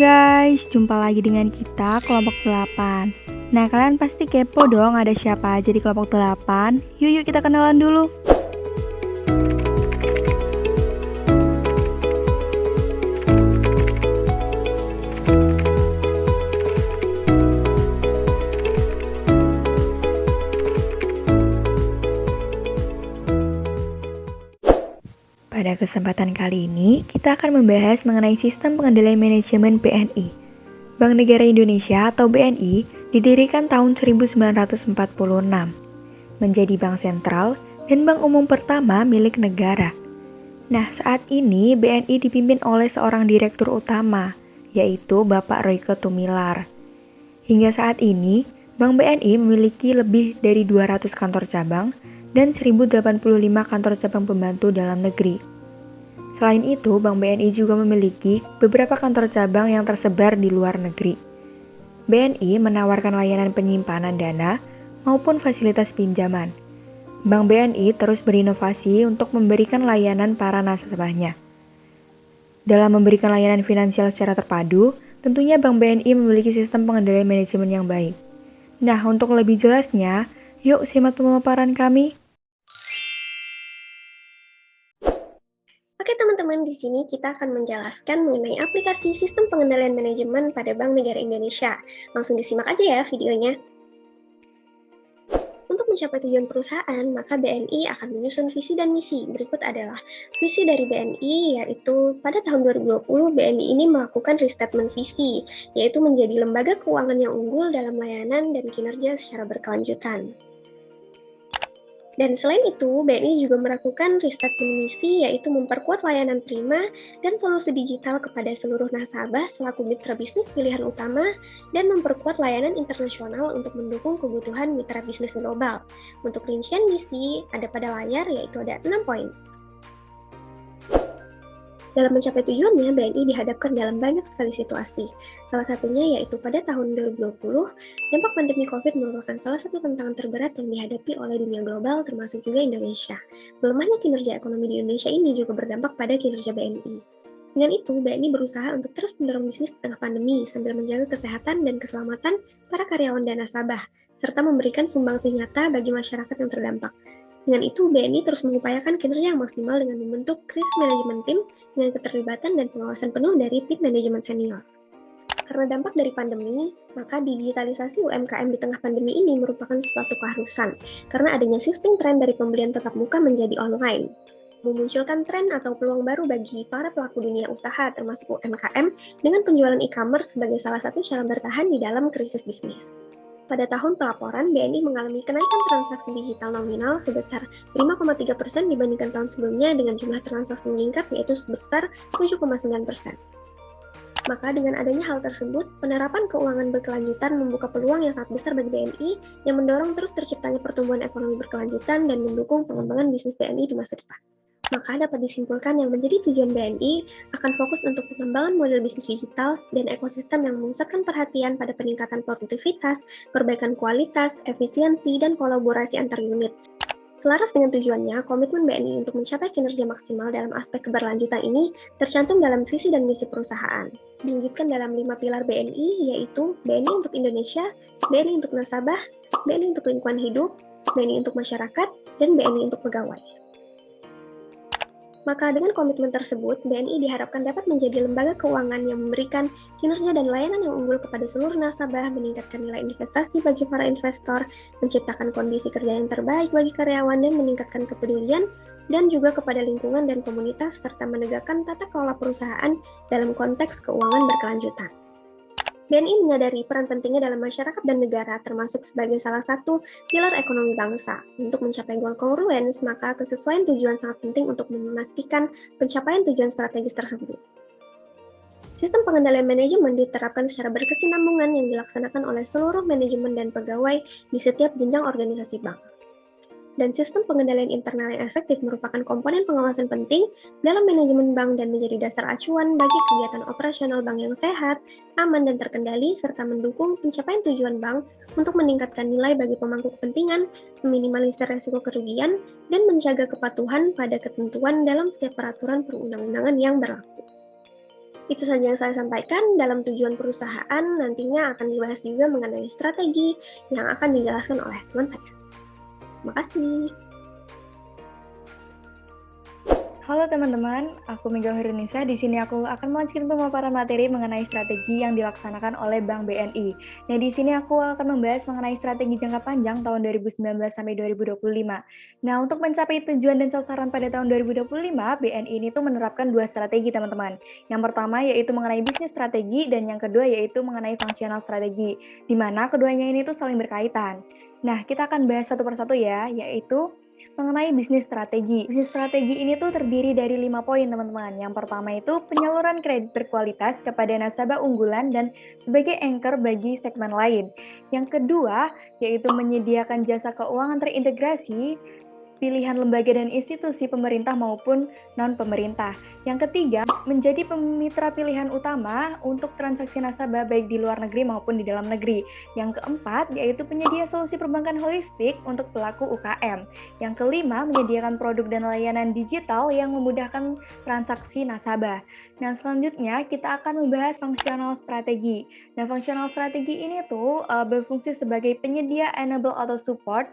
guys, jumpa lagi dengan kita kelompok 8. Nah, kalian pasti kepo dong ada siapa aja di kelompok 8. Yuk kita kenalan dulu. Pada kesempatan kali ini, kita akan membahas mengenai sistem pengendalian manajemen BNI. Bank Negara Indonesia atau BNI didirikan tahun 1946, menjadi bank sentral dan bank umum pertama milik negara. Nah, saat ini BNI dipimpin oleh seorang direktur utama, yaitu Bapak Royke Tumilar. Hingga saat ini, Bank BNI memiliki lebih dari 200 kantor cabang dan 1085 kantor cabang pembantu dalam negeri. Selain itu, Bank BNI juga memiliki beberapa kantor cabang yang tersebar di luar negeri. BNI menawarkan layanan penyimpanan dana maupun fasilitas pinjaman. Bank BNI terus berinovasi untuk memberikan layanan para nasabahnya. Dalam memberikan layanan finansial secara terpadu, tentunya Bank BNI memiliki sistem pengendalian manajemen yang baik. Nah, untuk lebih jelasnya, yuk simak pemaparan kami. Oke teman-teman, di sini kita akan menjelaskan mengenai aplikasi sistem pengendalian manajemen pada Bank Negara Indonesia. Langsung disimak aja ya videonya. Untuk mencapai tujuan perusahaan, maka BNI akan menyusun visi dan misi. Berikut adalah visi dari BNI, yaitu pada tahun 2020 BNI ini melakukan restatement visi, yaitu menjadi lembaga keuangan yang unggul dalam layanan dan kinerja secara berkelanjutan. Dan selain itu, BNI juga melakukan restatement misi, yaitu memperkuat layanan prima dan solusi digital kepada seluruh nasabah selaku mitra bisnis pilihan utama dan memperkuat layanan internasional untuk mendukung kebutuhan mitra bisnis global. Untuk rincian misi ada pada layar, yaitu ada 6 poin. Dalam mencapai tujuannya, BNI dihadapkan dalam banyak sekali situasi. Salah satunya yaitu pada tahun 2020, dampak pandemi COVID merupakan salah satu tantangan terberat yang dihadapi oleh dunia global termasuk juga Indonesia. Melemahnya kinerja ekonomi di Indonesia ini juga berdampak pada kinerja BNI. Dengan itu, BNI berusaha untuk terus mendorong bisnis di tengah pandemi sambil menjaga kesehatan dan keselamatan para karyawan dan nasabah, serta memberikan sumbangsi nyata bagi masyarakat yang terdampak. Dengan itu, BNI terus mengupayakan kinerja yang maksimal dengan membentuk Crisis Management Team dengan keterlibatan dan pengawasan penuh dari tim manajemen senior. Karena dampak dari pandemi, maka digitalisasi UMKM di tengah pandemi ini merupakan suatu keharusan, karena adanya shifting tren dari pembelian tatap muka menjadi online. Memunculkan tren atau peluang baru bagi para pelaku dunia usaha termasuk UMKM dengan penjualan e-commerce sebagai salah satu cara bertahan di dalam krisis bisnis. Pada tahun pelaporan, BNI mengalami kenaikan transaksi digital nominal sebesar 5,3% dibandingkan tahun sebelumnya dengan jumlah transaksi meningkat yaitu sebesar 7,9%. Maka dengan adanya hal tersebut, penerapan keuangan berkelanjutan membuka peluang yang sangat besar bagi BNI yang mendorong terus terciptanya pertumbuhan ekonomi berkelanjutan dan mendukung pengembangan bisnis BNI di masa depan. Maka dapat disimpulkan yang menjadi tujuan BNI akan fokus untuk pengembangan model bisnis digital dan ekosistem yang memusatkan perhatian pada peningkatan produktivitas, perbaikan kualitas, efisiensi, dan kolaborasi antar unit. Selaras dengan tujuannya, komitmen BNI untuk mencapai kinerja maksimal dalam aspek keberlanjutan ini tercantum dalam visi dan misi perusahaan. Diwujudkan dalam 5 pilar BNI, yaitu BNI untuk Indonesia, BNI untuk nasabah, BNI untuk lingkungan hidup, BNI untuk masyarakat, dan BNI untuk pegawai. Maka dengan komitmen tersebut, BNI diharapkan dapat menjadi lembaga keuangan yang memberikan kinerja dan layanan yang unggul kepada seluruh nasabah, meningkatkan nilai investasi bagi para investor, menciptakan kondisi kerja yang terbaik bagi karyawan dan meningkatkan kepedulian, dan juga kepada lingkungan dan komunitas, serta menegakkan tata kelola perusahaan dalam konteks keuangan berkelanjutan. BNI menyadari peran pentingnya dalam masyarakat dan negara termasuk sebagai salah satu pilar ekonomi bangsa. Untuk mencapai goal congruence, maka kesesuaian tujuan sangat penting untuk memastikan pencapaian tujuan strategis tersebut. Sistem pengendalian manajemen diterapkan secara berkesinambungan yang dilaksanakan oleh seluruh manajemen dan pegawai di setiap jenjang organisasi bank. Dan sistem pengendalian internal yang efektif merupakan komponen pengawasan penting dalam manajemen bank dan menjadi dasar acuan bagi kegiatan operasional bank yang sehat, aman, dan terkendali, serta mendukung pencapaian tujuan bank untuk meningkatkan nilai bagi pemangku kepentingan, meminimalisir resiko kerugian, dan menjaga kepatuhan pada ketentuan dalam setiap peraturan perundang-undangan yang berlaku. Itu saja yang saya sampaikan. Dalam tujuan perusahaan nantinya akan dibahas juga mengenai strategi yang akan dijelaskan oleh teman saya. Terima kasih. Halo teman-teman, aku Mega Hirunisa. Di sini aku akan melanjutkan pemaparan materi mengenai strategi yang dilaksanakan oleh Bank BNI. Nah, di sini aku akan membahas mengenai strategi jangka panjang tahun 2019 sampai 2025. Nah, untuk mencapai tujuan dan sasaran pada tahun 2025, BNI ini tuh menerapkan dua strategi, teman-teman. Yang pertama yaitu mengenai bisnis strategi dan yang kedua yaitu mengenai fungsional strategi, di mana keduanya ini tuh saling berkaitan. Nah, kita akan bahas satu persatu ya, yaitu mengenai bisnis strategi. Bisnis strategi ini tuh terdiri dari 5 poin, teman-teman. Yang pertama itu penyaluran kredit berkualitas kepada nasabah unggulan dan sebagai anchor bagi segmen lain. Yang kedua, yaitu menyediakan jasa keuangan terintegrasi pilihan lembaga dan institusi pemerintah maupun non-pemerintah. Yang ketiga, menjadi pemitra pilihan utama untuk transaksi nasabah baik di luar negeri maupun di dalam negeri. Yang keempat, yaitu penyedia solusi perbankan holistik untuk pelaku UKM. Yang kelima, menyediakan produk dan layanan digital yang memudahkan transaksi nasabah. Nah, selanjutnya kita akan membahas fungsional strategi. Nah, fungsional strategi ini tuh berfungsi sebagai penyedia enable atau support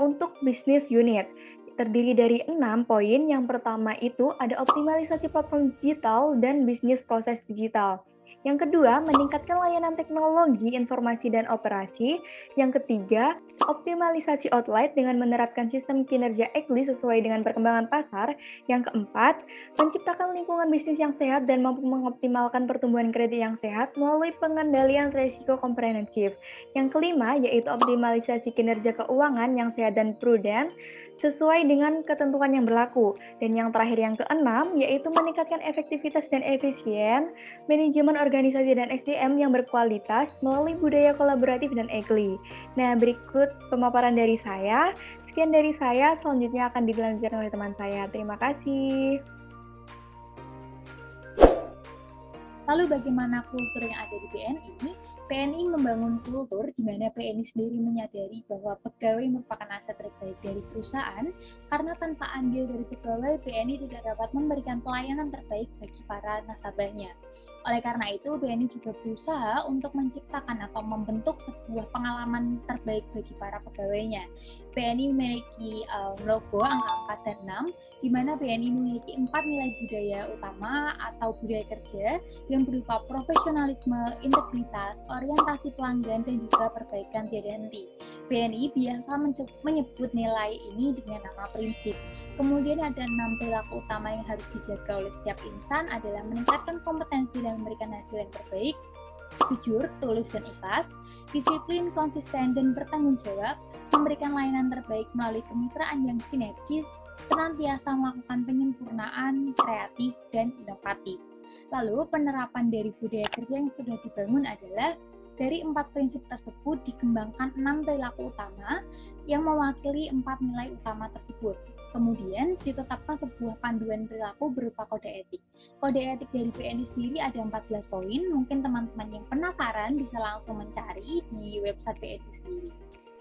untuk bisnis unit. Terdiri dari 6 poin. Yang pertama itu ada optimalisasi platform digital dan bisnis proses digital. Yang kedua, meningkatkan layanan teknologi, informasi, dan operasi. Yang ketiga, optimalisasi outlet dengan menerapkan sistem kinerja EGLI sesuai dengan perkembangan pasar. Yang keempat, menciptakan lingkungan bisnis yang sehat dan mampu mengoptimalkan pertumbuhan kredit yang sehat melalui pengendalian risiko komprehensif. Yang kelima, yaitu optimalisasi kinerja keuangan yang sehat dan prudent sesuai dengan ketentuan yang berlaku. Dan yang terakhir yang keenam, yaitu meningkatkan efektivitas dan efisien manajemen organisasi dan SDM yang berkualitas melalui budaya kolaboratif dan EGLI. Nah, berikut pemaparan dari saya. Sekian dari saya, selanjutnya akan dilanjutkan oleh teman saya. Terima kasih. Lalu bagaimana kultur yang ada di BNI? BNI membangun kultur di mana BNI sendiri menyadari bahwa pegawai merupakan aset terbaik dari perusahaan, karena tanpa andil dari pegawai, BNI tidak dapat memberikan pelayanan terbaik bagi para nasabahnya. Oleh karena itu, BNI juga berusaha untuk menciptakan atau membentuk sebuah pengalaman terbaik bagi para pegawainya. BNI memiliki logo angka 4 dan 6, di mana BNI memiliki 4 nilai budaya utama atau budaya kerja yang berupa profesionalisme, integritas, orientasi pelanggan, dan juga perbaikan tiada henti. BNI biasa menyebut nilai ini dengan nama prinsip. Kemudian ada 6 perilaku utama yang harus dijaga oleh setiap insan adalah meningkatkan kompetensi dan memberikan hasil yang terbaik, jujur, tulus, dan ikhlas, disiplin, konsisten, dan bertanggung jawab, memberikan layanan terbaik melalui kemitraan yang sinergis, senantiasa melakukan penyempurnaan, kreatif, dan inovatif. Lalu penerapan dari budaya kerja yang sudah dibangun adalah dari 4 prinsip tersebut dikembangkan 6 perilaku utama yang mewakili 4 nilai utama tersebut. Kemudian ditetapkan sebuah panduan perilaku berupa kode etik. Kode etik dari BNI sendiri ada 14 poin, mungkin teman-teman yang penasaran bisa langsung mencari di website BNI sendiri.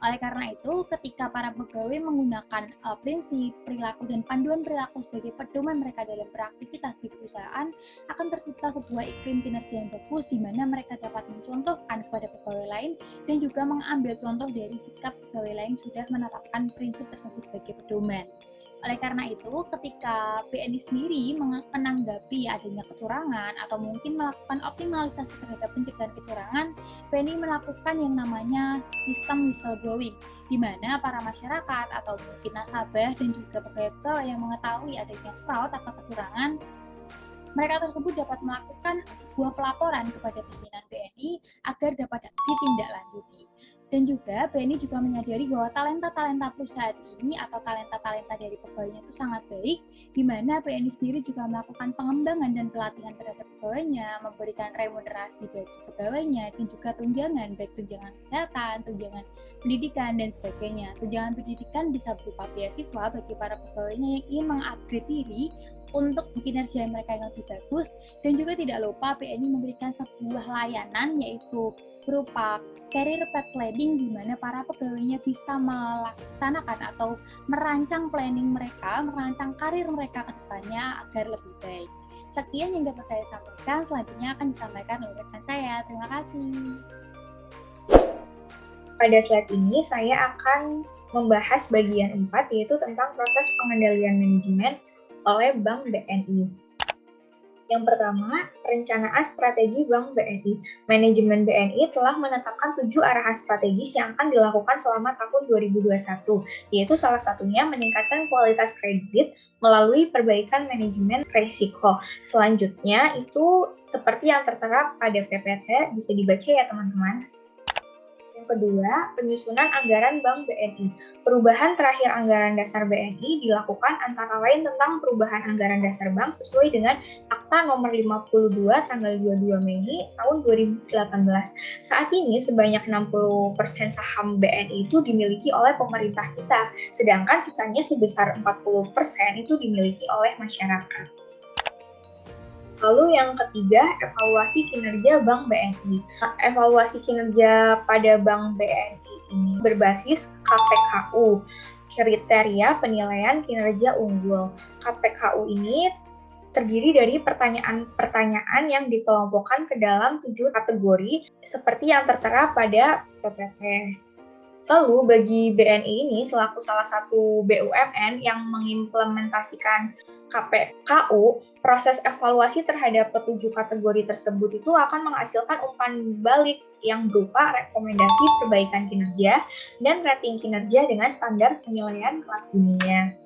Oleh karena itu, ketika para pegawai menggunakan prinsip, perilaku, dan panduan perilaku sebagai pedoman mereka dalam beraktivitas di perusahaan, akan tercipta sebuah iklim kinerja yang bagus di mana mereka dapat mencontohkan kepada pegawai lain dan juga mengambil contoh dari sikap pegawai lain sudah menetapkan prinsip tersebut sebagai pedoman. Oleh karena itu, ketika BNI sendiri menanggapi adanya kecurangan atau mungkin melakukan optimalisasi terhadap pencegahan kecurangan, BNI melakukan yang namanya sistem whistleblowing, di mana para masyarakat atau mungkin nasabah dan juga pegawai-pegawai yang mengetahui adanya fraud atau kecurangan, mereka tersebut dapat melakukan sebuah pelaporan kepada pimpinan BNI agar dapat ditindaklanjuti. Dan juga BNI juga menyadari bahwa talenta-talenta perusahaan ini atau talenta-talenta dari pegawainya itu sangat baik, di mana BNI sendiri juga melakukan pengembangan dan pelatihan terhadap pegawainya, memberikan remunerasi bagi pegawainya, dan juga tunjangan, baik tunjangan kesehatan, tunjangan pendidikan, dan sebagainya. Tunjangan pendidikan bisa berupa beasiswa bagi para pegawainya yang ingin mengupgrade diri untuk kinerja mereka yang lebih bagus, dan juga tidak lupa BNI memberikan sebuah layanan yaitu berupa career path planning, di mana para pegawainya bisa melaksanakan atau merancang planning mereka, merancang karir mereka ke depannya agar lebih baik. Sekian yang dapat saya sampaikan, selanjutnya akan disampaikan oleh rekan saya. Terima kasih. Pada slide ini saya akan membahas bagian 4, yaitu tentang proses pengendalian manajemen oleh Bank BNI. Yang pertama, perencanaan strategi Bank BNI. Manajemen BNI telah menetapkan 7 arahan strategis yang akan dilakukan selama tahun 2021, yaitu salah satunya meningkatkan kualitas kredit melalui perbaikan manajemen risiko. Selanjutnya, itu seperti yang tertera pada PPT, bisa dibaca ya teman-teman. Yang kedua, penyusunan anggaran Bank BNI. Perubahan terakhir anggaran dasar BNI dilakukan antara lain tentang perubahan anggaran dasar bank sesuai dengan Akta Nomor 52 tanggal 22 Mei tahun 2018. Saat ini sebanyak 60% saham BNI itu dimiliki oleh pemerintah kita, sedangkan sisanya sebesar 40% itu dimiliki oleh masyarakat. Lalu yang ketiga, evaluasi kinerja Bank BNI. Evaluasi kinerja pada Bank BNI ini berbasis KPKU, kriteria penilaian kinerja unggul. KPKU ini terdiri dari pertanyaan-pertanyaan yang dikelompokkan ke dalam 7 kategori seperti yang tertera pada PPT. Lalu bagi BNI ini selaku salah satu BUMN yang mengimplementasikan KPKU, proses evaluasi terhadap ketujuh kategori tersebut itu akan menghasilkan umpan balik yang berupa rekomendasi perbaikan kinerja dan rating kinerja dengan standar penilaian kelas dunia.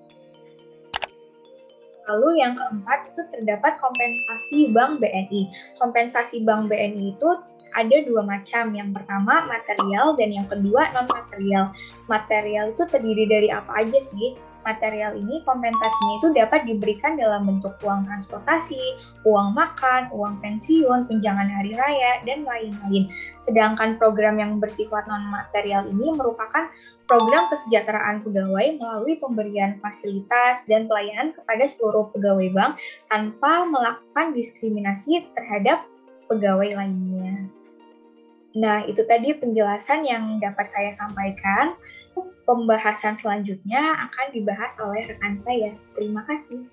Lalu yang keempat itu terdapat kompensasi Bank BNI. Kompensasi Bank BNI itu ada 2 macam, yang pertama material dan yang kedua non-material. Material itu terdiri dari apa aja sih? Material ini kompensasinya itu dapat diberikan dalam bentuk uang transportasi, uang makan, uang pensiun, tunjangan hari raya, dan lain-lain. Sedangkan program yang bersifat non-material ini merupakan program kesejahteraan pegawai melalui pemberian fasilitas dan pelayanan kepada seluruh pegawai bank tanpa melakukan diskriminasi terhadap pegawai lainnya. Nah, itu tadi penjelasan yang dapat saya sampaikan. Pembahasan selanjutnya akan dibahas oleh rekan saya. Terima kasih.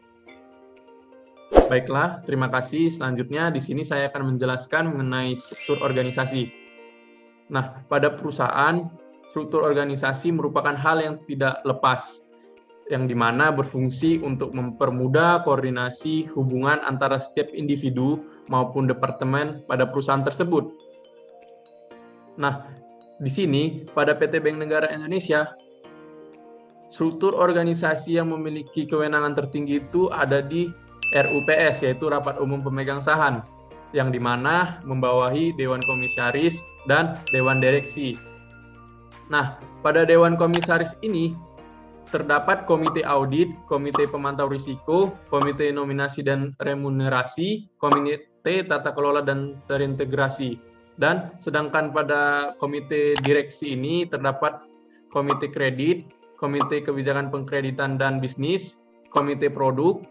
Baiklah, terima kasih. Selanjutnya di sini saya akan menjelaskan mengenai struktur organisasi. Nah, pada perusahaan, struktur organisasi merupakan hal yang tidak lepas, yang dimana berfungsi untuk mempermudah koordinasi hubungan antara setiap individu maupun departemen pada perusahaan tersebut. Nah, di sini pada PT Bank Negara Indonesia, struktur organisasi yang memiliki kewenangan tertinggi itu ada di RUPS, yaitu Rapat Umum Pemegang Saham, yang dimana membawahi Dewan Komisaris dan Dewan Direksi. Nah, pada Dewan Komisaris ini terdapat Komite Audit, Komite Pemantau Risiko, Komite Nominasi dan Remunerasi, Komite Tata Kelola dan Terintegrasi. Dan sedangkan pada Komite Direksi ini terdapat Komite Kredit, Komite Kebijakan Pengkreditan dan Bisnis, Komite Produk,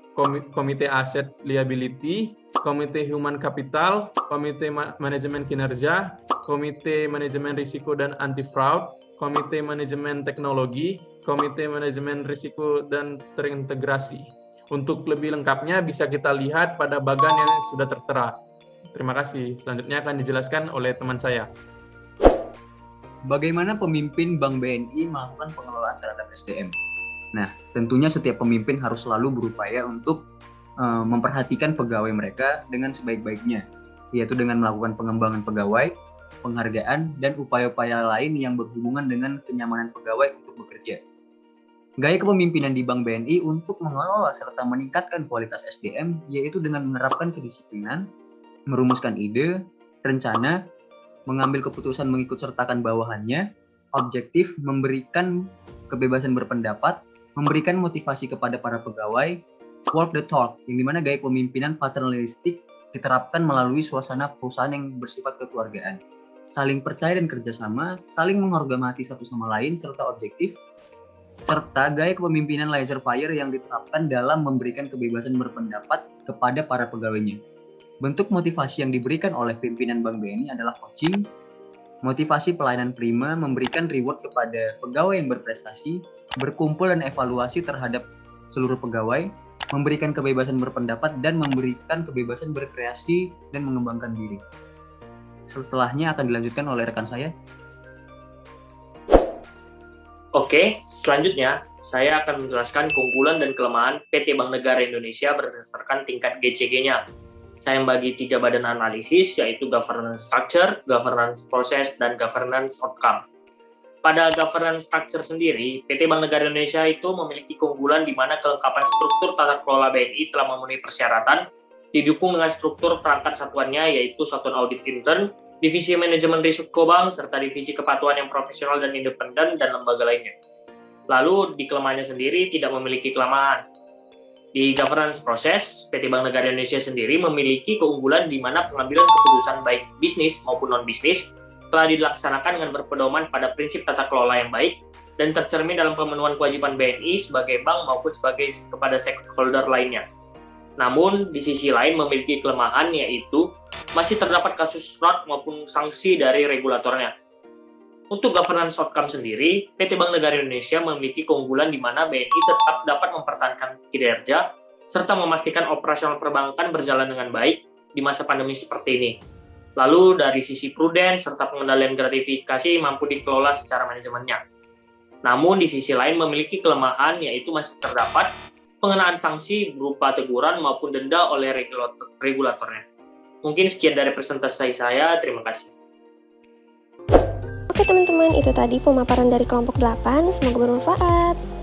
Komite Aset Liability, Komite Human Capital, Komite Manajemen Kinerja, Komite Manajemen Risiko dan Anti-Fraud, Komite Manajemen Teknologi, Komite Manajemen Risiko dan Terintegrasi. Untuk lebih lengkapnya bisa kita lihat pada bagan yang sudah tertera. Terima kasih. Selanjutnya akan dijelaskan oleh teman saya. Bagaimana pemimpin Bank BNI melakukan pengelolaan terhadap SDM? Nah, tentunya setiap pemimpin harus selalu berupaya untuk memperhatikan pegawai mereka dengan sebaik-baiknya, yaitu dengan melakukan pengembangan pegawai, penghargaan, dan upaya-upaya lain yang berhubungan dengan kenyamanan pegawai untuk bekerja. Gaya kepemimpinan di Bank BNI untuk mengelola serta meningkatkan kualitas SDM yaitu dengan menerapkan kedisiplinan, merumuskan ide, rencana, mengambil keputusan mengikut sertakan bawahannya, objektif, memberikan kebebasan berpendapat, memberikan motivasi kepada para pegawai, walk the talk, yang dimana gaya kepemimpinan paternalistik diterapkan melalui suasana perusahaan yang bersifat kekeluargaan, saling percaya dan kerjasama, saling menghormati satu sama lain, serta objektif, serta gaya kepemimpinan laissez-faire yang diterapkan dalam memberikan kebebasan berpendapat kepada para pegawainya. Bentuk motivasi yang diberikan oleh pimpinan Bank BNI adalah coaching, motivasi pelayanan prima, memberikan reward kepada pegawai yang berprestasi, berkumpul dan evaluasi terhadap seluruh pegawai, memberikan kebebasan berpendapat, dan memberikan kebebasan berkreasi dan mengembangkan diri. Setelahnya akan dilanjutkan oleh rekan saya. Oke, selanjutnya saya akan menjelaskan keunggulan dan kelemahan PT Bank Negara Indonesia berdasarkan tingkat GCG-nya. Saya membagi 3 badan analisis, yaitu governance structure, governance process, dan governance outcome. Pada governance structure sendiri, PT Bank Negara Indonesia itu memiliki keunggulan di mana kelengkapan struktur tata kelola BNI telah memenuhi persyaratan, didukung dengan struktur perangkat satuannya, yaitu Satuan Audit Intern, Divisi Manajemen Risiko Bank, serta Divisi Kepatuhan yang profesional dan independen, dan lembaga lainnya. Lalu, di kelemahannya sendiri tidak memiliki kelemahan. Di governance proses, PT Bank Negara Indonesia sendiri memiliki keunggulan di mana pengambilan keputusan baik bisnis maupun non-bisnis telah dilaksanakan dengan berpedoman pada prinsip tata kelola yang baik dan tercermin dalam pemenuhan kewajiban BNI sebagai bank maupun sebagai kepada stakeholder lainnya. Namun, di sisi lain memiliki kelemahan, yaitu masih terdapat kasus fraud maupun sanksi dari regulatornya. Untuk governance outcome sendiri, PT Bank Negara Indonesia memiliki keunggulan di mana BNI tetap dapat mempertahankan kinerja serta memastikan operasional perbankan berjalan dengan baik di masa pandemi seperti ini. Lalu dari sisi prudens serta pengendalian gratifikasi mampu dikelola secara manajemennya. Namun di sisi lain memiliki kelemahan, yaitu masih terdapat pengenaan sanksi berupa teguran maupun denda oleh regulatornya. Mungkin sekian dari presentasi saya, terima kasih. Oke teman-teman, itu tadi pemaparan dari kelompok 8, semoga bermanfaat.